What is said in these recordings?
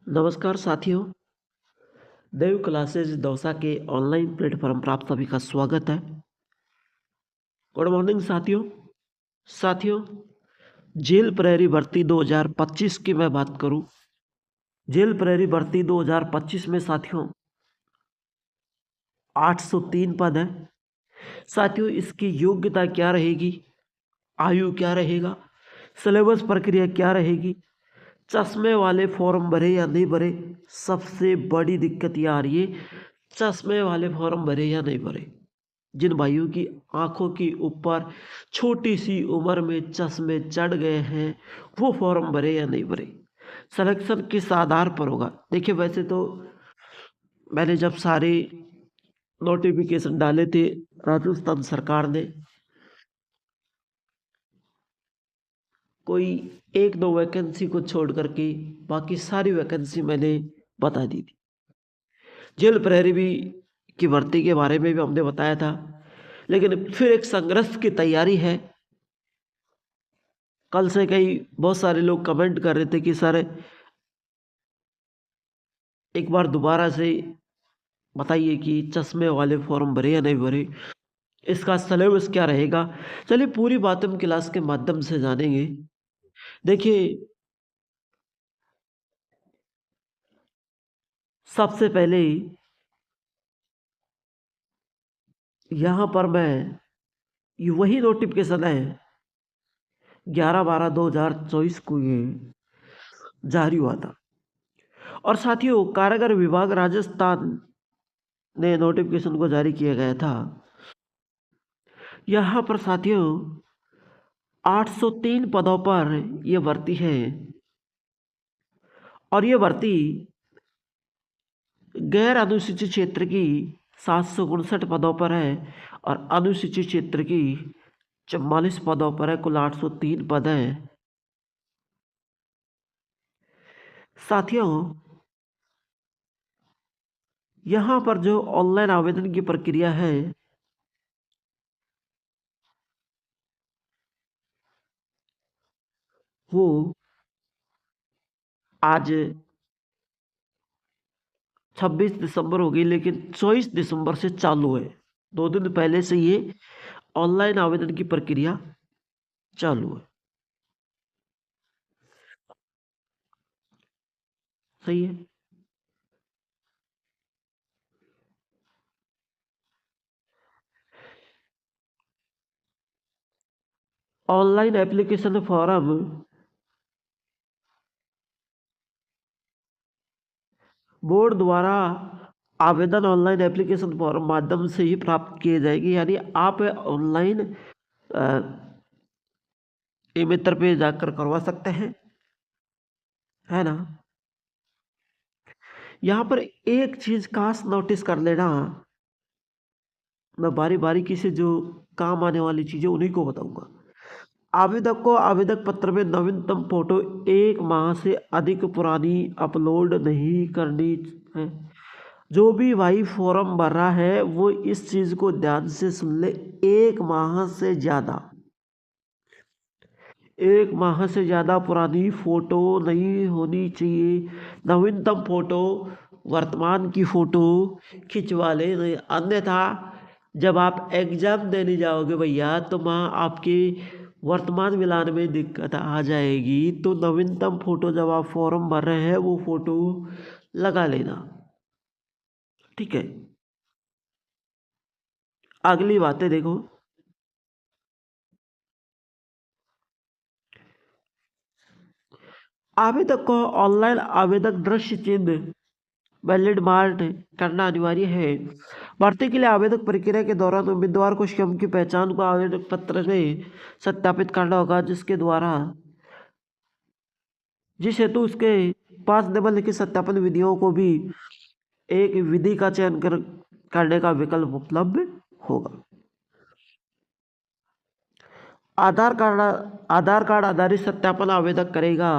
नमस्कार साथियों, देव क्लासेज दौसा के ऑनलाइन प्लेटफॉर्म पर आप सभी का स्वागत है। गुड मॉर्निंग साथियों, जेल प्रहरी भर्ती 2025 की मैं बात करूं। जेल प्रहरी भर्ती 2025 में साथियों 803 पद है। साथियों, इसकी योग्यता क्या रहेगी, आयु क्या रहेगा, सिलेबस प्रक्रिया क्या रहेगी, चश्मे वाले फॉर्म भरे या नहीं भरे। सबसे बड़ी दिक्कत ये आ रही है, चश्मे वाले फॉर्म भरे या नहीं भरे। जिन भाइयों की आंखों के ऊपर छोटी सी उम्र में चश्मे चढ़ गए हैं, वो फॉर्म भरे या नहीं भरे। सिलेक्शन किस आधार पर होगा? देखिए, वैसे तो मैंने जब सारे नोटिफिकेशन डाले थे, राजस्थान सरकार ने कोई एक दो वैकेंसी को छोड़ करके बाकी सारी वैकेंसी मैंने बता दी थी। जेल प्रहरी भी की भर्ती के बारे में भी हमने बताया था, लेकिन फिर एक संघर्ष की तैयारी है। कल से कई बहुत सारे लोग कमेंट कर रहे थे कि सर एक बार दोबारा से बताइए कि चश्मे वाले फॉर्म भरे या नहीं भरे, इसका सिलेबस क्या रहेगा। चलिए पूरी बात हम क्लास के माध्यम से जानेंगे। देखिए, सबसे पहले यहाँ पर मैं ये वही नोटिफिकेशन है 11/12/2024 को ये जारी हुआ था। और साथियों, कारागार विभाग राजस्थान ने नोटिफिकेशन को जारी किया गया था। यहाँ पर साथियों 803 पदों पर यह भर्ती है और ये भर्ती गैर अनुसूचित क्षेत्र की 759 पदों पर है और अनुसूचित क्षेत्र की 44 पदों पर है। कुल 803 पद हैं। साथियों, यहाँ पर जो ऑनलाइन आवेदन की प्रक्रिया है, वो आज 26 दिसंबर हो गई, लेकिन 24 दिसंबर से चालू है। 2 दिन पहले से ये ऑनलाइन आवेदन की प्रक्रिया चालू है। सही है। ऑनलाइन एप्लीकेशन फॉर्म बोर्ड द्वारा आवेदन ऑनलाइन एप्लीकेशन फॉर्म माध्यम से ही प्राप्त किए जाएगी। यानी आप ऑनलाइन ई मित्र पे जाकर करवा सकते हैं, है ना। यहाँ पर एक चीज खास नोटिस कर लेना, मैं बारी बारीकी से जो काम आने वाली चीजें उन्हीं को बताऊंगा। आवेदक को आवेदक पत्र में नवीनतम फोटो 1 माह से अधिक पुरानी अपलोड नहीं करनी है। जो भी भाई फॉर्म भर रहा है वो इस चीज को ध्यान से सुन ले। 1 माह से ज्यादा 1 माह से ज़्यादा पुरानी फ़ोटो नहीं होनी चाहिए। नवीनतम फ़ोटो, वर्तमान की फ़ोटो खिंचवा ले, नहीं अन्यथा जब आप एग्ज़ाम देने जाओगे भैया तो वहाँ आपके वर्तमान मिलान में दिक्कत आ जाएगी। तो नवीनतम फ़ोटो जब आप फॉर्म भर रहे हैं वो फ़ोटो लगा लेना, ठीक है। अगली बातें देखो। आवेदक को ऑनलाइन आवेदक दृश्य चिन्ह वैलिड मार्क करना अनिवार्य है। भर्ती के लिए आवेदक प्रक्रिया के दौरान उम्मीदवार को स्वयं की पहचान को आवेदक पत्र में सत्यापित करना होगा, जिस हेतु उसके पास निम्नलिखित सत्यापन विधियों को भी एक विधि का चयन करने का विकल्प उपलब्ध होगा। आधार कार्ड आधारित सत्यापन आवेदक करेगा।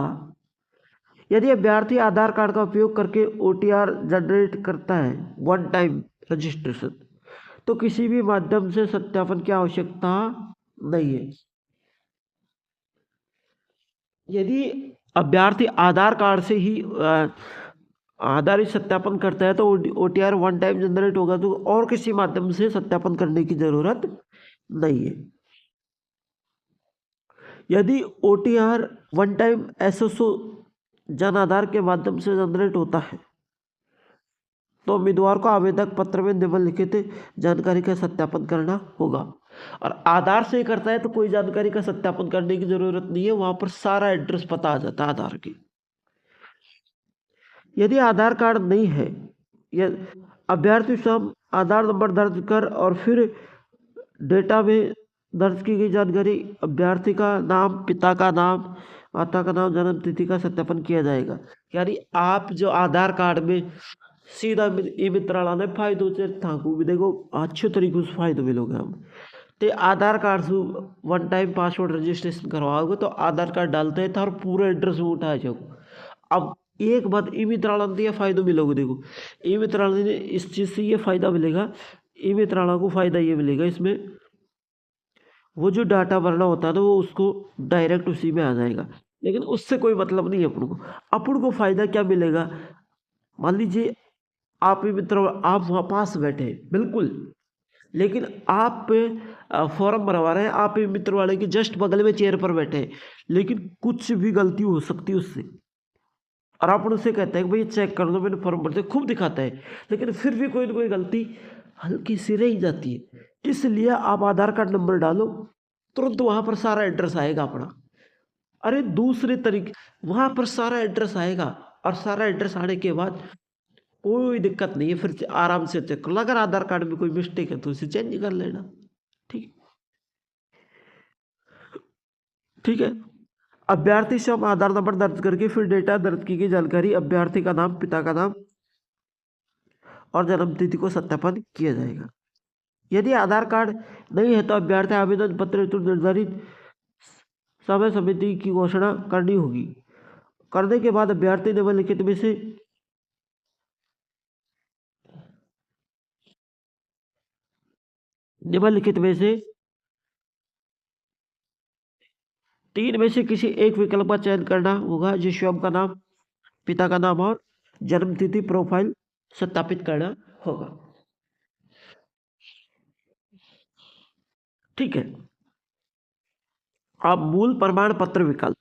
यदि अभ्यर्थी आधार कार्ड का उपयोग करके OTR जनरेट करता है, वन टाइम रजिस्ट्रेशन, तो किसी भी माध्यम से सत्यापन की आवश्यकता नहीं है। यदि अभ्यर्थी आधार कार्ड से ही आधार ही सत्यापन करता है तो OTR वन टाइम जनरेट होगा, तो और किसी माध्यम से सत्यापन करने की जरूरत नहीं है। यदि OTR one time SSO Jan Aadhaar के माध्यम से जनरेट होता है तो उम्मीदवार को आवेदक पत्र में निम्नलिखित जानकारी का सत्यापन करना होगा। और आधार से करता है तो कोई जानकारी का सत्यापन करने की जरूरत नहीं है, वहां पर सारा एड्रेस पता आ जाता है आधार की। यदि आधार कार्ड नहीं है, या अभ्यर्थी स्वयं आधार नंबर दर्ज कर और फिर डेटा में दर्ज की गई जानकारी, अभ्यर्थी का नाम, पिता का नाम, माता का नाम, जन्म तिथि का सत्यापन किया जाएगा। यानी आप जो आधार कार्ड में सीधा ई मित्राला ने फायदो से थाकू भी देखो अच्छे तरीके से फायदो मिलोगे हम। तो आधार कार्ड से वन टाइम पासवर्ड रजिस्ट्रेशन करवाओगे तो आधार कार्ड डालते हैं था और पूरे एड्रेस में उठाया जाओ। अब एक बात ई मित्राला ने यह फायदा मिलोगे, देखो ई मित्राला ने इस चीज़ से ये फायदा मिलेगा, ई मित्राला को फायदा ये मिलेगा इसमें, वो जो डाटा भरना होता है तो वो उसको डायरेक्ट उसी में आ जाएगा। लेकिन उससे कोई मतलब नहीं है अपन को फायदा क्या मिलेगा। मान लीजिए आप ही मित्र आप वहाँ पास बैठे हैं बिल्कुल, लेकिन आप फॉर्म भरवा रहे हैं, आप ही मित्र वाले के जस्ट बगल में चेयर पर बैठे हैं, लेकिन कुछ भी गलती हो सकती है उससे, और आप उनसे कहते हैं कि भाई चेक कर दो, मैंने फॉर्म भरते खूब दिखाता है, लेकिन फिर भी कोई ना कोई गलती हल्की सी रह ही जाती है। इसलिए आप आधार कार्ड नंबर डालो, तुरंत वहां पर सारा एड्रेस आएगा अपना। अरे दूसरे तरीके वहां पर सारा एड्रेस आएगा, और सारा एड्रेस आने के बाद कोई दिक्कत नहीं है, फिर आराम से चेक कर लो। अगर आधार कार्ड में कोई मिस्टेक है तो उसे चेंज कर लेना। ठीक ठीक है। अभ्यर्थी से हम आधार नंबर दर्ज करके फिर डेटा दर्ज की गई जानकारी, अभ्यर्थी का नाम, पिता का नाम और जन्म तिथि को सत्यापन किया जाएगा। यदि आधार कार्ड नहीं है तो अभ्यर्थी आवेदन पत्र हेतु निर्धारित समय समिति की घोषणा करनी होगी। करने के बाद अभ्यर्थी निम्नलिखित में से तीन में से किसी एक विकल्प का चयन करना होगा, जो स्वयं का नाम, पिता का नाम और जन्म तिथि प्रोफाइल सत्यापित करना होगा। ठीक है। अब मूल प्रमाण पत्र विकल्प,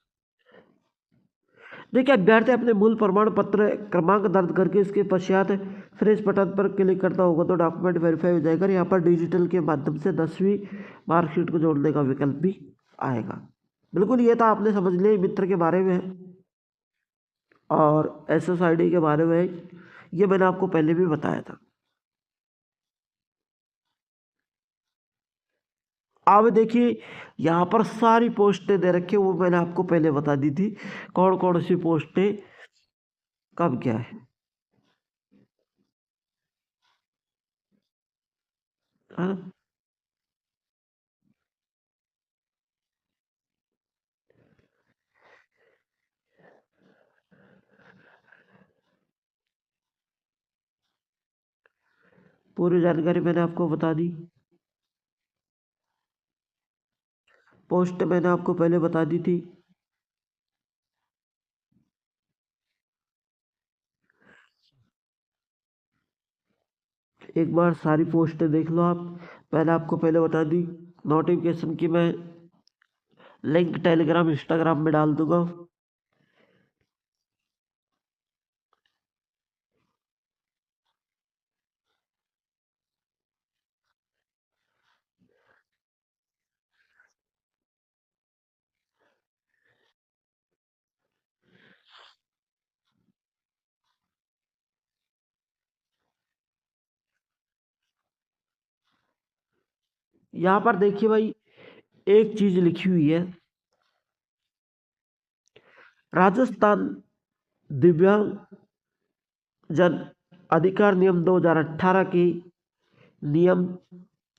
देखिए अभ्यर्थी अपने मूल प्रमाण पत्र क्रमांक दर्ज करके इसके पश्चात फ्रेश बटन पर क्लिक करता होगा तो डॉक्यूमेंट वेरीफाई हो जाएगा। यहाँ पर डिजिटल के माध्यम से 10वीं मार्कशीट को जोड़ने का विकल्प भी आएगा। बिल्कुल, ये तो आपने समझ लिया मित्र के बारे में है, और SSID के बारे में ये मैंने आपको पहले भी बताया था। अब देखिए यहाँ पर सारी पोस्टें दे रखी, वो मैंने आपको पहले बता दी थी कौन कौन सी पोस्टें कब क्या है ना। पूरी जानकारी मैंने आपको बता दी, पोस्ट मैंने आपको पहले बता दी थी। एक बार सारी पोस्टें देख लो आप, मैंने आपको पहले बता दी। नोटिफिकेशन की मैं लिंक टेलीग्राम इंस्टाग्राम में डाल दूंगा। यहाँ पर देखिए भाई एक चीज लिखी हुई है, राजस्थान दिव्यांग जन अधिकार नियम 2018 के नियम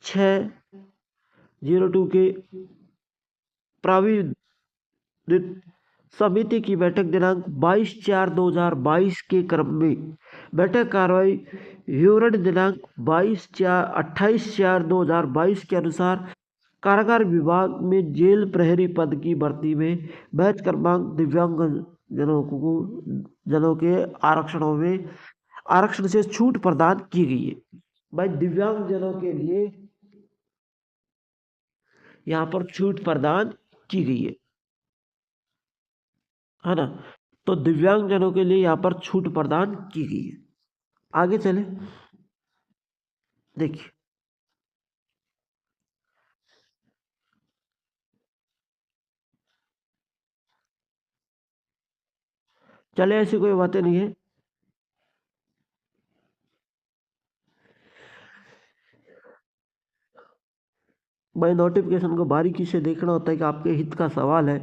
602 के प्राविधिक समिति की बैठक दिनांक 22/4/2022 के क्रम में बैठक कार्रवाई विवरण दिनांक 28/4/2022 के अनुसार कारागार विभाग में जेल प्रहरी पद की भर्ती में बैच क्रमांक दिव्यांग जनों के आरक्षणों में आरक्षण से छूट प्रदान की गई है। भाई दिव्यांग जनों के लिए यहाँ पर छूट प्रदान की गई है ना। तो दिव्यांग जनों के लिए यहाँ पर छूट प्रदान की गई है। आगे चले, देखिए चले, ऐसी कोई बातें नहीं है। भाई नोटिफिकेशन को बारीकी से देखना होता है कि आपके हित का सवाल है।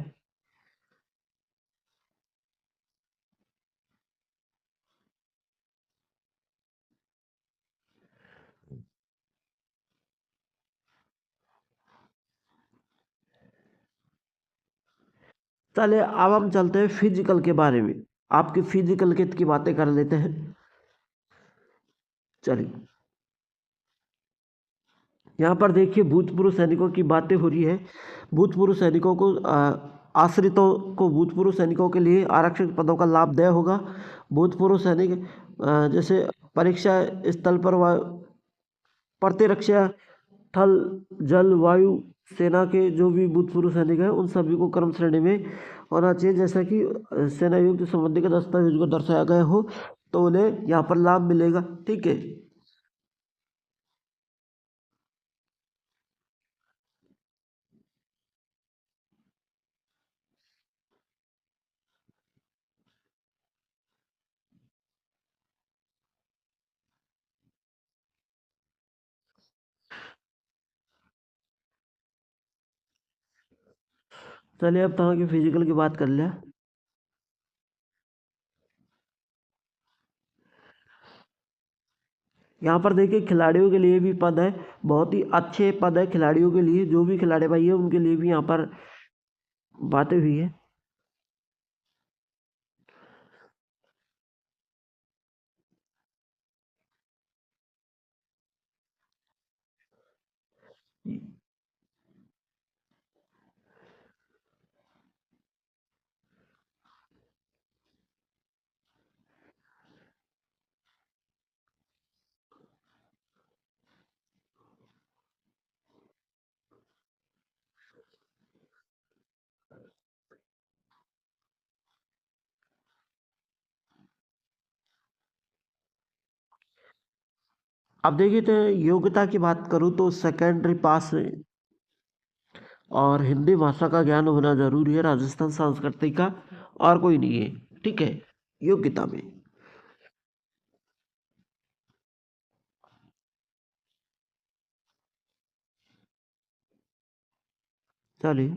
चले अब हम चलते हैं फिजिकल के बारे में। आपके फिजिकल के की बातें कर लेते हैं। चलिए, यहाँ पर देखिए भूतपूर्व सैनिकों की बातें हो रही है। भूतपूर्व सैनिकों को आश्रितों को भूतपूर्व सैनिकों के लिए आरक्षित पदों का लाभ देय होगा। भूतपूर्व सैनिक जैसे परीक्षा स्थल पर प्रतिरक्षा थल जल वायु सेना के जो भी भूतपूर्व सैनिक हैं उन सभी को कर्म श्रेणी में होना चाहिए, जैसा कि सेना युक्त संबंधी के दस्तावेज को दर्शाया गया हो, तो उन्हें यहाँ पर लाभ मिलेगा। ठीक है। चलिए अब तो की फिजिकल की बात कर लिया। यहाँ पर देखिए खिलाड़ियों के लिए भी पद है, बहुत ही अच्छे पद है खिलाड़ियों के लिए। जो भी खिलाड़ी भाई है उनके लिए भी यहाँ पर बातें हुई है। अब देखिए तो योग्यता की बात करूँ तो सेकेंडरी पास और हिंदी भाषा का ज्ञान होना जरूरी है, राजस्थान संस्कृति का, और कोई नहीं है। ठीक है, योग्यता में। चलिए,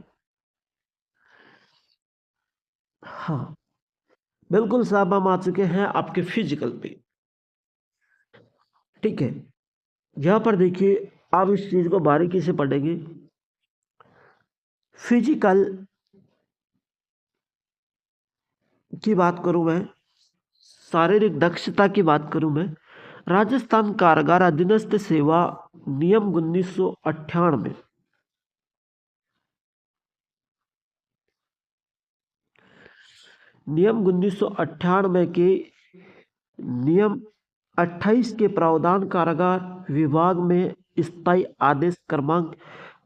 हाँ बिल्कुल साहब, हम आ चुके हैं आपके फिजिकल पे। ठीक है, यहाँ पर देखिए आप इस चीज को बारीकी से पढ़ेंगे। फिजिकल की बात करूं मैं, शारीरिक दक्षता की बात करूं मैं, राजस्थान कारागार अधीनस्थ सेवा नियम 1998, नियम 1998 के नियम 28 के प्रावधान कारागार विभाग में स्थायी आदेश क्रमांक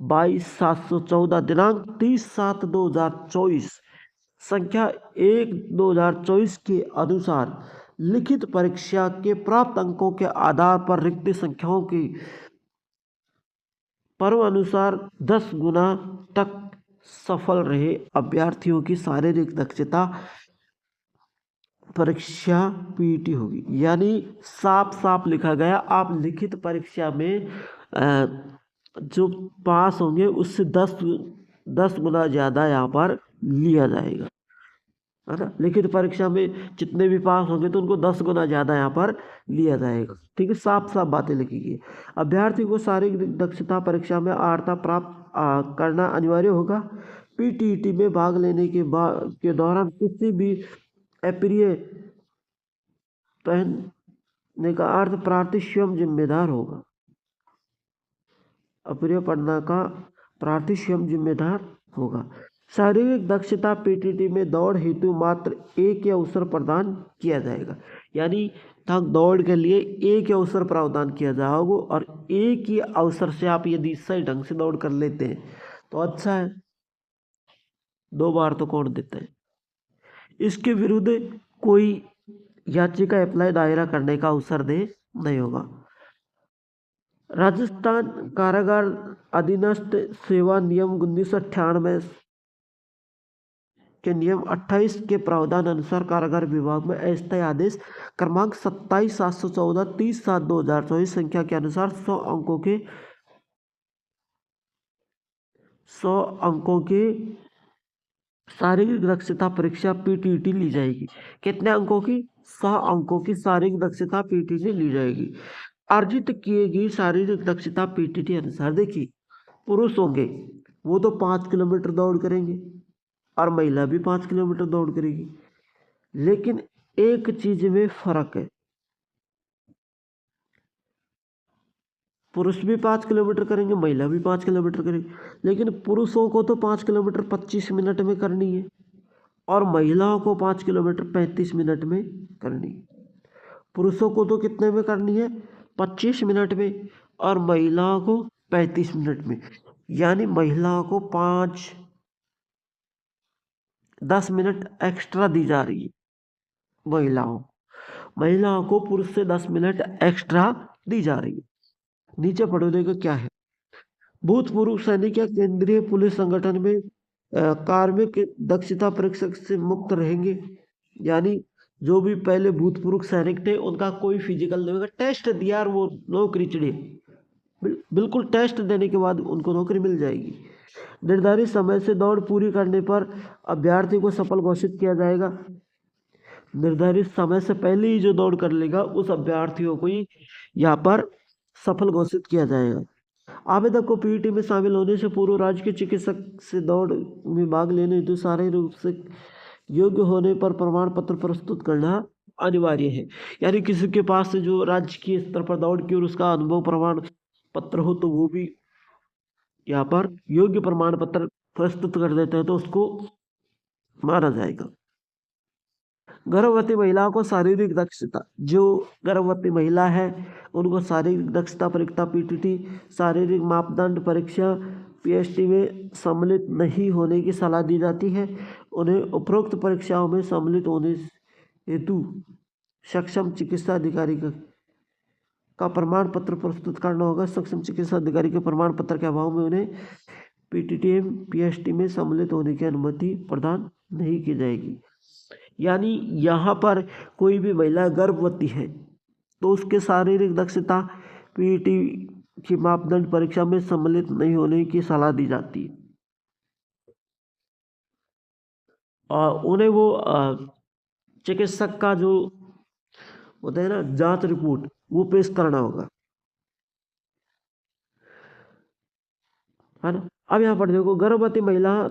22,714 दिनांक 30/7/2024 संख्या 1/2024 के अनुसार लिखित परीक्षा के प्राप्त अंकों के आधार पर रिक्त संख्याओं की पर्व अनुसार 10 गुना तक सफल रहे अभ्यर्थियों की शारीरिक दक्षता परीक्षा पीटी होगी। यानी साफ साफ लिखा गया, आप लिखित परीक्षा में जो पास होंगे उससे 10 गुना ज़्यादा यहाँ पर लिया जाएगा, है ना। लिखित परीक्षा में जितने भी पास होंगे तो उनको 10 गुना ज़्यादा यहाँ पर लिया जाएगा। ठीक है, साफ साफ बातें लिखी गई। अभ्यर्थी को शारीरिक दक्षता परीक्षा में अर्हता प्राप्त करना अनिवार्य होगा। पीटीईटी में भाग लेने के दौरान किसी भी अप्रिय पहनने का अर्थ प्रार्थी स्वयं जिम्मेदार होगा। अप्रिय पढ़ना का प्रार्थी स्वयं जिम्मेदार होगा। शारीरिक दक्षता पीटीटी में दौड़ हेतु मात्र एक ही अवसर प्रदान किया जाएगा, यानी तक दौड़ के लिए एक ही अवसर प्रावधान किया जाएगा और एक ही अवसर से आप यदि सही ढंग से दौड़ कर लेते हैं तो अच्छा है, 2 बार तो कौन देता है। इसके विरुद्ध कोई याचिका अप्लाई दायरा करने का अवसर दे नहीं होगा। राजस्थान कारागार अधीनस्थ सेवा नियम 1998 के नियम 28 के प्रावधान अनुसार कारागार विभाग में अस्थायी आदेश क्रमांक 27/714 30/7/2024 संख्या के अनुसार 100 अंकों के शारीरिक दक्षता परीक्षा पीटीटी ली जाएगी। कितने अंकों की? 100 अंकों की शारीरिक दक्षता पीटीटी ली जाएगी। अर्जित किए गई शारीरिक दक्षता पीटीटी अनुसार देखिए, पुरुष होंगे वो तो 5 किलोमीटर दौड़ करेंगे और महिला भी 5 किलोमीटर दौड़ करेगी, लेकिन एक चीज में फर्क है, पुरुष भी 5 किलोमीटर करेंगे, महिला भी 5 किलोमीटर करेंगे, लेकिन पुरुषों को तो 5 किलोमीटर 25 मिनट में करनी है और महिलाओं को 5 किलोमीटर 35 मिनट में करनी है। पुरुषों को तो कितने में करनी है? 25 मिनट में और महिलाओं को 35 मिनट में, यानी महिलाओं को 10 मिनट एक्स्ट्रा दी जा रही है। महिलाओं को पुरुष से 10 मिनट एक्स्ट्रा दी जा रही है। नीचे पढ़ो, देखो क्या है। भूतपूर्व सैनिक या केंद्रीय पुलिस संगठन में कार्मिक दक्षता परीक्षा से मुक्त रहेंगे, यानी जो भी पहले भूतपूर्व सैनिक थे उनका कोई फिजिकल नहीं होगा, टेस्ट दिया और वो नौकरी चढ़ी, बिल्कुल टेस्ट देने के बाद उनको नौकरी मिल जाएगी। निर्धारित समय से दौड़ पूरी करने पर अभ्यर्थी को सफल घोषित किया जाएगा। निर्धारित समय से पहले ही जो दौड़ कर लेगा उस अभ्यर्थियों को ही यहाँ पर सफल घोषित किया जाएगा। आवेदक को पीईटी में शामिल होने से पूर्व राज्य के चिकित्सक से दौड़ में भाग लेने हेतु शारीरिक रूप से योग्य होने पर प्रमाण पत्र प्रस्तुत करना अनिवार्य है, यानी किसी के पास से जो राजकीय स्तर पर दौड़ की और उसका अनुभव प्रमाण पत्र हो तो वो भी यहाँ पर योग्य प्रमाण पत्र प्रस्तुत कर देते हैं तो उसको माना जाएगा। गर्भवती महिलाओं को शारीरिक दक्षता, जो गर्भवती महिला है उनको शारीरिक दक्षता परीक्षा पीटीटी शारीरिक मापदंड परीक्षा पीएसटी में सम्मिलित नहीं होने की सलाह दी जाती है। उन्हें उपरोक्त परीक्षाओं में सम्मिलित होने हेतु सक्षम चिकित्सा अधिकारी का प्रमाण पत्र प्रस्तुत करना होगा। सक्षम चिकित्सा अधिकारी के प्रमाण पत्र के अभाव में उन्हें पीटीटी एवं पीएसटी में सम्मिलित होने की अनुमति प्रदान नहीं की जाएगी। यानी यहाँ पर कोई भी महिला गर्भवती है तो उसके शारीरिक दक्षता पीईटी की मापदंड परीक्षा में सम्मिलित नहीं होने की सलाह दी जाती है और उन्हें वो चिकित्सक का जो होता है ना जांच रिपोर्ट वो पेश करना होगा, है ना। अब यहाँ पर देखो, गर्भवती महिला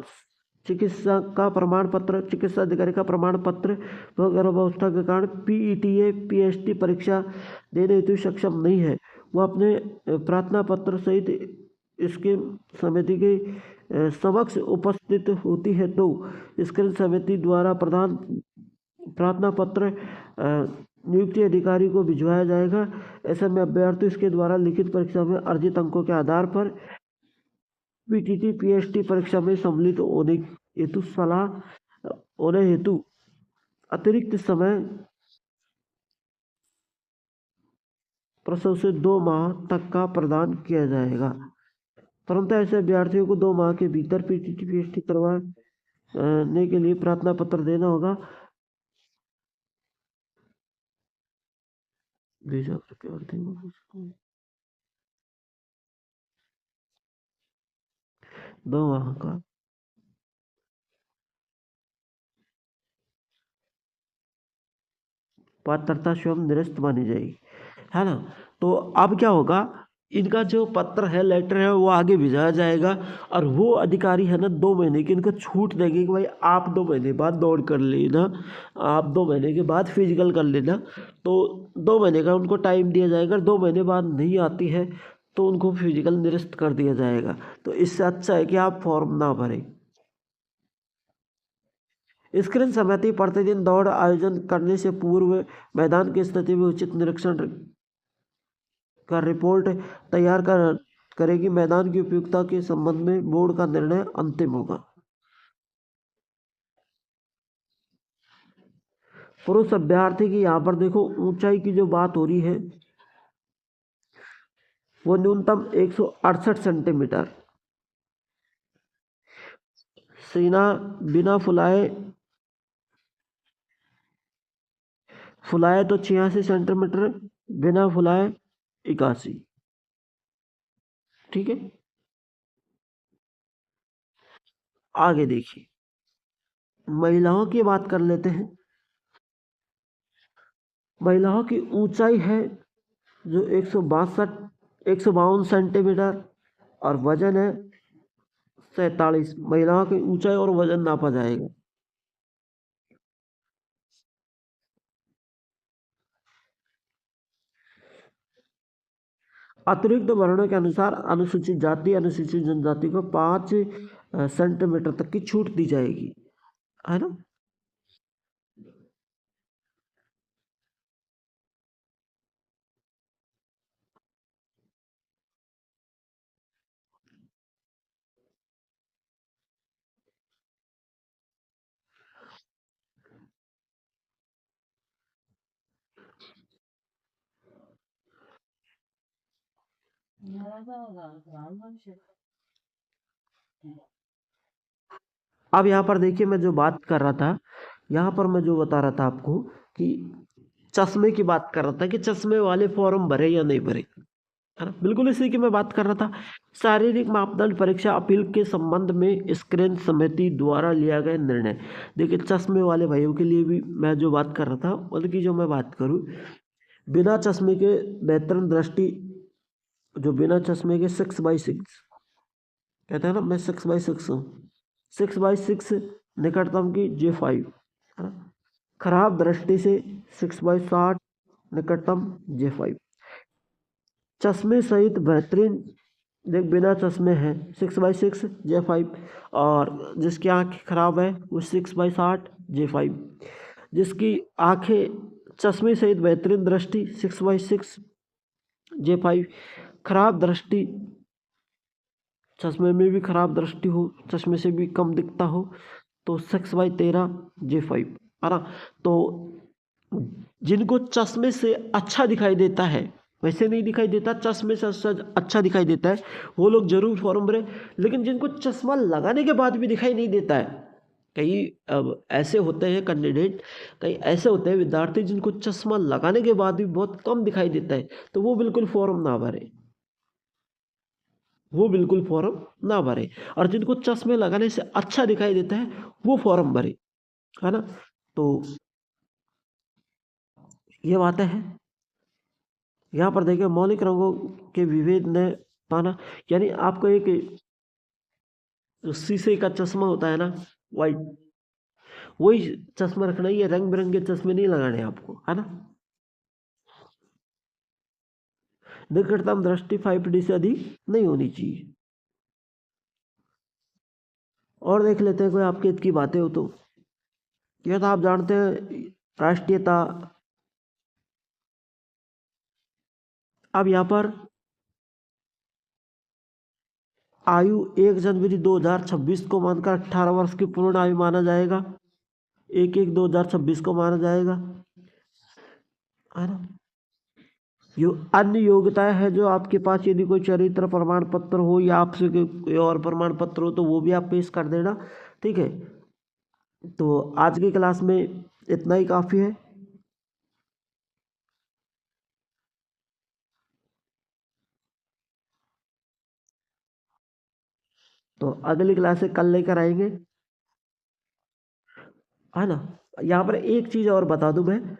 चिकित्सा का प्रमाण पत्र, चिकित्सा अधिकारी का प्रमाण पत्र वह गर्भावस्था के कारण पीईटी पीएसटी परीक्षा देने हेतु सक्षम नहीं है, वह अपने प्रार्थना पत्र सहित इसके समिति के समक्ष उपस्थित होती है तो इसके समिति द्वारा प्रदान प्रार्थना पत्र नियुक्ति अधिकारी को भिजवाया जाएगा। ऐसे में अभ्यर्थी इसके द्वारा लिखित परीक्षा में अर्जित अंकों के आधार पर पीटीटी पीएसटी परीक्षा में सम्मिलित होने हेतु अतिरिक्त समय प्रसव से 2 माह तक का प्रदान किया जाएगा, परंतु ऐसे अभ्यर्थियों को 2 माह के भीतर पीटीटी पीएसटी करवाने के लिए प्रार्थना पत्र देना होगा। भेजा 2 माह का पात्रता स्वयं निरस्त मानी जाएगी, है ना। तो अब क्या होगा, इनका जो पत्र है, लेटर है, वो आगे भिजवाया जाएगा और वो अधिकारी है ना 2 महीने की इनको छूट देंगे कि भाई आप 2 महीने बाद दौड़ कर लेना, आप 2 महीने के बाद फिजिकल कर लेना। तो 2 महीने का उनको टाइम दिया जाएगा, 2 महीने बाद नहीं आती है तो उनको फिजिकल निरस्त कर दिया जाएगा। तो इससे अच्छा है कि आप फॉर्म ना भरें। स्क्रीन समिति प्रतिदिन दौड़ आयोजन करने से पूर्व मैदान की स्थिति में उचित निरीक्षण का रिपोर्ट तैयार करेगी। मैदान की उपयुक्तता के संबंध में बोर्ड का निर्णय अंतिम होगा। पुरुष अभ्यर्थी की यहाँ पर देखो ऊंचाई की जो बात हो रही है वो न्यूनतम 168 सेंटीमीटर। सीना बिना फुलाए तो 86 सेंटीमीटर, बिना फुलाए 81। ठीक है, आगे देखिए महिलाओं की बात कर लेते हैं। महिलाओं की ऊंचाई है जो 152 सेंटीमीटर और वजन है 47। महिलाओं की ऊंचाई और वजन नापा जाएगा। अतिरिक्त वर्णों के अनुसार अनुसूचित जाति अनुसूचित जनजाति को 5 सेंटीमीटर तक की छूट दी जाएगी, है ना। अब यहाँ पर देखिए मैं जो बात कर रहा था, यहाँ पर मैं जो बता रहा था आपको कि चश्मे की बात कर रहा था कि चश्मे वाले फॉर्म भरे या नहीं भरे, है ना। बिल्कुल इसी की मैं बात कर रहा था। शारीरिक मापदंड परीक्षा अपील के संबंध में स्क्रीन समिति द्वारा लिया गया निर्णय। देखिए चश्मे वाले भाइयों के लिए भी मैं जो बात कर रहा था उनकी जो मैं बात करूं, बिना चश्मे के बेहतरीन दृष्टि, जो बिना चश्मे के 6x6 कहते हैं ना, मैं 6x6 हूँ, 6x6 निकटतम की J5, है ना। खराब दृष्टि से 6x60 निकटतम J5। चश्मे सहित बेहतरीन, देख बिना चश्मे है 6x6 J5, और जिसकी आँखें खराब है वो 6x60 J5। जिसकी आँखें चश्मे सहित बेहतरीन दृष्टि 6x6 J5। खराब दृष्टि, चश्मे में भी खराब दृष्टि हो, चश्मे से भी कम दिखता हो तो 6x13 J5, है ना। तो जिनको चश्मे से अच्छा दिखाई देता है, वैसे नहीं दिखाई देता, चश्मे से अच्छा दिखाई देता है, वो लोग जरूर फॉर्म भरे। लेकिन जिनको चश्मा लगाने के बाद भी दिखाई नहीं देता है, कई अब ऐसे होते हैं कैंडिडेट, कई ऐसे होते हैं विद्यार्थी जिनको चश्मा लगाने के बाद भी बहुत कम दिखाई देता है, तो वो बिल्कुल फॉर्म ना भरे, वो बिल्कुल फॉर्म ना भरे। और जिनको चश्मे लगाने से अच्छा दिखाई देता है वो फॉर्म भरे, है ना। तो ये बातें हैं। यहाँ पर देखिए मौलिक रंगों के विभेद ने पाना, यानी आपको एक जो शीशे का चश्मा होता है ना, वाइट, वही चश्मा रखना ही है, रंग बिरंगे चश्मे नहीं लगाने आपको, है ना। निकटतम दृष्टि 5D से अधिक नहीं होनी चाहिए। और देख लेते हैं कोई आपके हित की बातें हो तो। यह तो आप जानते हैं राष्ट्रीयता। अब यहाँ पर आयु 1 जनवरी 2026 को मानकर 18 वर्ष की पूर्ण आयु माना जाएगा, 1/1/2026 को माना जाएगा, है ना। यो अन्य योग्यताएं है जो आपके पास, यदि कोई चरित्र प्रमाण पत्र हो या आपसे कोई और प्रमाण पत्र हो तो वो भी आप पेश कर देना, ठीक है। तो आज की क्लास में इतना ही काफ़ी है। तो अगली क्लास से कल लेकर आएंगे, है ना। यहाँ पर एक चीज़ और बता दूं मैं,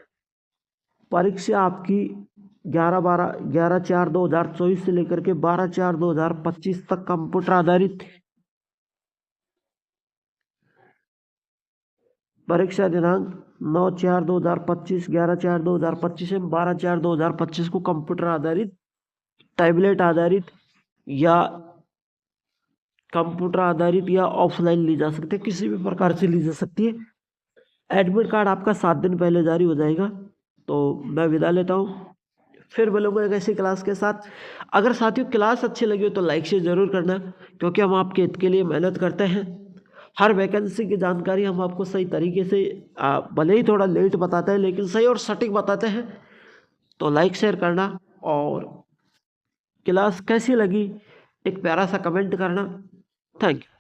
परीक्षा आपकी 11/4/2024 से लेकर के 12/4/2025 तक कंप्यूटर आधारित। परीक्षा दिनांक 9/4/2025, 11/4/2025 से 12/4/2025 को कंप्यूटर आधारित, टैबलेट आधारित या कंप्यूटर आधारित या ऑफलाइन ली जा सकती है, किसी भी प्रकार से ली जा सकती है। एडमिट कार्ड आपका 7 दिन पहले जारी हो जाएगा। तो मैं विदा लेता हूँ, फिर मिलूंगा एक ऐसी क्लास के साथ। अगर साथियों क्लास अच्छी लगी हो तो लाइक शेयर ज़रूर करना, क्योंकि हम आपके हित के लिए मेहनत करते हैं। हर वैकेंसी की जानकारी हम आपको सही तरीके से भले ही थोड़ा लेट बताते हैं लेकिन सही और सटीक बताते हैं। तो लाइक शेयर करना और क्लास कैसी लगी एक प्यारा सा कमेंट करना। Thank you.